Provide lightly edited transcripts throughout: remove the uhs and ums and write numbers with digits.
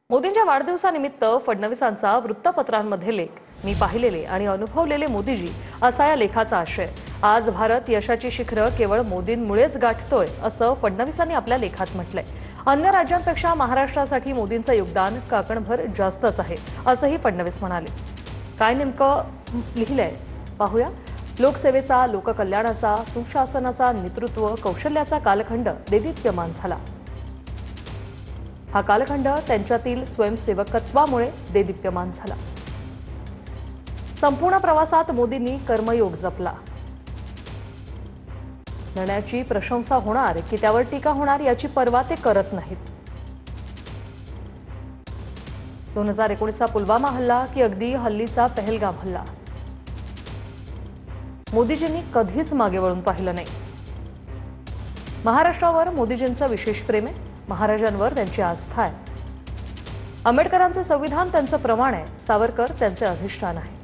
मोदींच्या वाढदिवसानिमित्त फडणवीसांचा वृत्तपत्रांमध्ये लेख मी पाहिलेले आणि अनुभवलेले मोदीजी असा या लेखाचा आशय। आज भारत यशाची शिखरं केवळ मोदींमुळेच गाठतोय असं फडणवीसांनी आपल्या लेखात म्हटलंय। अन्य राज्यांपेक्षा महाराष्ट्रासाठी मोदींचं योगदान काकणभर जास्तच आहे असंही फडणवीस म्हणाले। काय नेमकं लिहिलंय पाहूया। लोकसेवेचा, लोककल्याणाचा, सुशासनाचा, नेतृत्व कौशल्याचा कालखंड देदीप्यमान झाला। हा कालखंड त्यांच्यातील स्वयंसेवकत्वामुळे देदीप्यमान झाला। संपूर्ण प्रवासात मोदींनी कर्मयोग जपला। निर्णयाची प्रशंसा होणार की त्यावर टीका होणार याची पर्वा ते करत नाहीत। 2019चा पुलवामा हल्ला की अगदी हल्लीचा पहलगाम हल्ला, मोदीजींनी कधीच मागे वळून पाहिलं नाही। महाराष्ट्रावर मोदीजींचं विशेष प्रेम आहे। महाराजांवर त्यांची आस्था आहे। आंबेडकरांचे संविधान त्यांचं प्रमाण आहे। सावरकर त्यांचे अधिष्ठान आहे।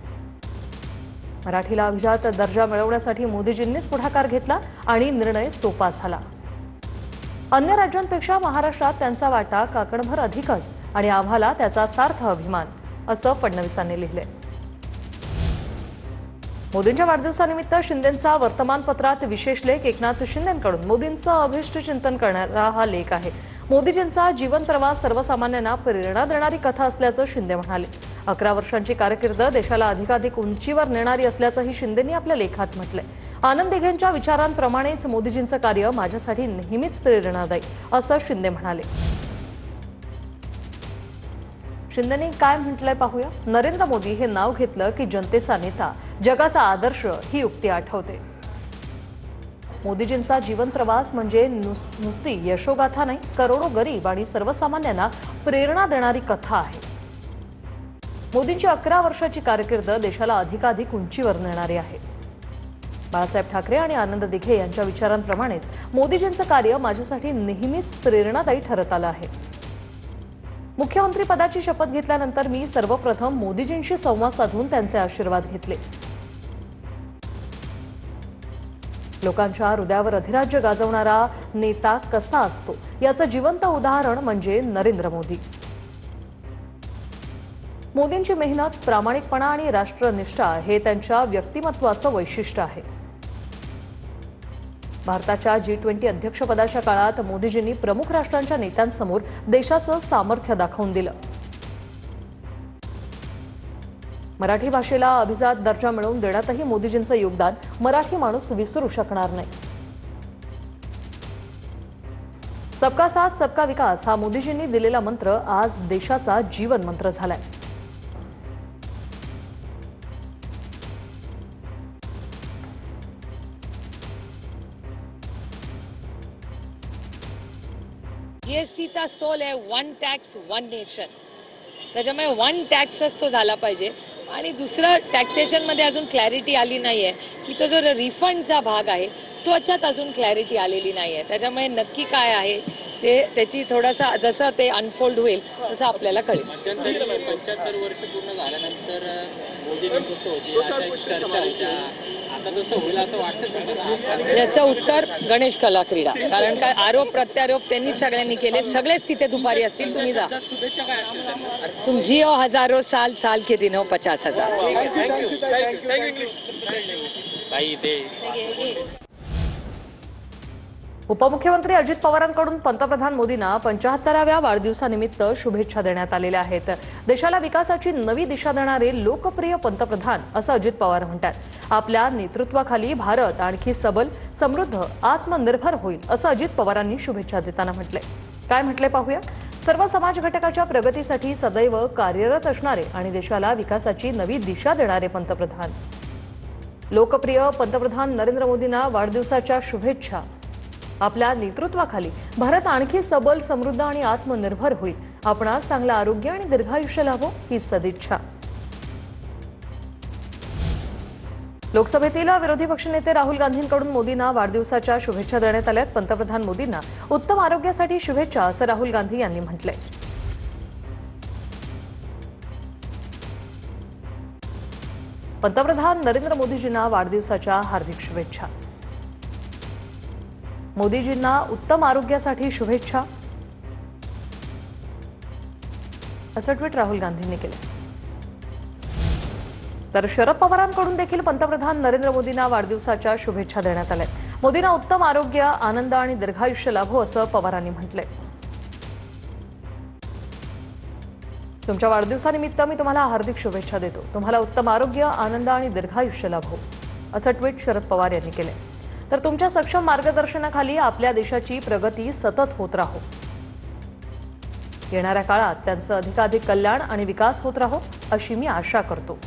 मराठीला अभिजात दर्जा मिळवण्यासाठी मोदीजींनीच पुढाकार घेतला आणि निर्णय सोपा झाला। अन्य राज्यांपेक्षा महाराष्ट्रात त्यांचा वाटा काकणभर अधिकच आणि आम्हाला त्याचा सार्थ अभिमान असं फडणवीसांनी लिहिलंय। मोदींच्या वाढदिवसानिमित्त शिंदेंचा वर्तमानपत्रात विशेष लेख एकनाथ शिंदेंकडून मोदींचं अभिष्ट चिंतन करणारा हा लेख आहे। मोदीजींचा जीवन प्रवास सर्वसामान्यांना प्रेरणा देणारी कथा असल्याचं शिंदे म्हणाले। 11 वर्षांची कारकीर्द देशाला अधिकाधिक उंचीवर नेणारी असल्याचंही शिंदेंनी आपल्या लेखात म्हटलंय। आनंद दिघेंच्या विचारांप्रमाणेच मोदीजींचं कार्य माझ्यासाठी नेहमीच प्रेरणादायी असं शिंदे म्हणाले। शिंदेंनी काय म्हटलंय पाहूया। नरेंद्र मोदी हे नाव घेतलं की जनतेचा नेता, जगाचा आदर्श ही युक्ती आठवते। मोदीजींचा जीवन प्रवास म्हणजे नुसती यशोगाथा नाही, करोडो गरीब आणि सर्वसामान्यांना प्रेरणा देणारी कथा आहे। मोदींची 11 वर्षाची कारकीर्द देशाला अधिकाधिक उंचीवर नेणारी आहे। बाळासाहेब ठाकरे आणि आनंद दिघे यांच्या विचारांप्रमाणेच मोदीजींचं कार्य माझ्यासाठी नेहमीच प्रेरणादायी ठरत आलं आहे। मुख्यमंत्री पदाची शपथ घेतल्यानंतर मी सर्वप्रथम मोदीजींशी संवाद साधून त्यांचे आशीर्वाद घेतले। लोकांच्या हृदयावर अधिराज्य गाजवणारा नेता कसा असतो याचं जिवंत उदाहरण म्हणजे नरेंद्र मोदी। मोदींची मेहनत, प्रामाणिकपणा आणि राष्ट्रनिष्ठा हे त्यांच्या व्यक्तिमत्वाचं वैशिष्ट्य आहे। भारताच्या G20 अध्यक्षपदाच्या काळात मोदीजींनी प्रमुख राष्ट्रांच्या नेत्यांसमोर देशाचं सामर्थ्य दाखवून दिलं। मराठी भाषेला अभिजात दर्जा मिळवून देण्यातही मोदीजींचं योगदान मराठी माणूस विसरू शकणार नाही। सबका साथ सबका विकास हा मोदीजींनी दिलेला मंत्र आज देशाचा जीवन मंत्र झालाय। जीएसटीचा सोल आहे वन टॅक्स वन नेशन। त्याच्यामुळे वन टॅक्सच तो झाला पाहिजे। आणि दुसरं टॅक्सेशनमध्ये अजून क्लॅरिटी आली नाही आहे की तो जो रिफंडचा भाग आहे त्याच्यात अजून क्लॅरिटी आलेली नाही आहे। त्याच्यामुळे नक्की काय आहे ते त्याची थोडासा जसं ते अनफोल्ड होईल तसं आपल्याला कळेल। 75 वर्ष पूर्ण झाल्यानंतर मोदी नेतृत्व होती अशा चर्चा होत्या, आता तसं होईल असं वाटतं? याचं उत्तर गणेश कला क्रीडा। कारण काय आरोप प्रत्यारोप त्यांनीच सगळ्यांनी केले, सगळेच तिथे दुपारी असतील। तुम्ही जा, तुम जियो हजारो साल, साल के दिन हो 50,000। उपमुख्यमंत्री अजित पवारांकडून पंतप्रधान मोदींना 75व्या वाढदिवसानिमित्त शुभेच्छा देण्यात आलेल्या आहेत। देशाला विकासाची नवी दिशा देणारे लोकप्रिय पंतप्रधान असं अजित पवार म्हणतात। आपल्या नेतृत्वाखाली भारत आणखी सबल, समृद्ध, आत्मनिर्भर होईल असं अजित पवारांनी शुभेच्छा देताना म्हटलंय। काय म्हटलंय पाहूया। सर्व समाज घटकाच्या प्रगतीसाठी सदैव कार्यरत असणारे आणि देशाला विकासाची नवी दिशा देणारे पंतप्रधान। लोकप्रिय पंतप्रधान नरेंद्र मोदींना वाढदिवसाच्या शुभेच्छा। आपल्या नेतृत्वाखाली भारत आणखी सबल, समृद्ध आणि आत्मनिर्भर होईल। आपणास चांगलं आरोग्य आणि दीर्घायुष्य लाभो ही सदिच्छा। लोकसभेतील विरोधी पक्षनेते राहुल गांधींकडून मोदींना वाढदिवसाच्या शुभेच्छा देण्यात आल्यात। पंतप्रधान मोदींना उत्तम आरोग्यासाठी शुभेच्छा असं राहुल गांधी यांनी म्हटलंय। पंतप्रधान नरेंद्र मोदीजींना वाढदिवसाच्या हार्दिक शुभेच्छा। मोदीजींना उत्तम आरोग्यासाठी शुभेच्छा। असं ट्विट राहुल गांधींनी केलं. तर शरद पवारांकडून देखील पंतप्रधान नरेंद्र मोदींना वाढदिवसाच्या शुभेच्छा देण्यात आल्या. मोदींना उत्तम आरोग्य, आनंद आणि दीर्घायुष्य लाभो असं पवारांनी म्हटलंय. तुमच्या वाढदिवसानिमित्त मी तुम्हाला हार्दिक शुभेच्छा देतो. तुम्हाला उत्तम आरोग्य, आनंद आणि दीर्घायुष्य लाभो असं ट्विट शरद पवार यांनी केलंय. तर तुमच्या सक्षम मार्गदर्शनाखाली आपल्या देशाची प्रगती सतत होत राहो. येणाऱ्या काळात त्यांचं अधिकाधिक कल्याण आणि विकास होत राहो अशी मी आशा करतो.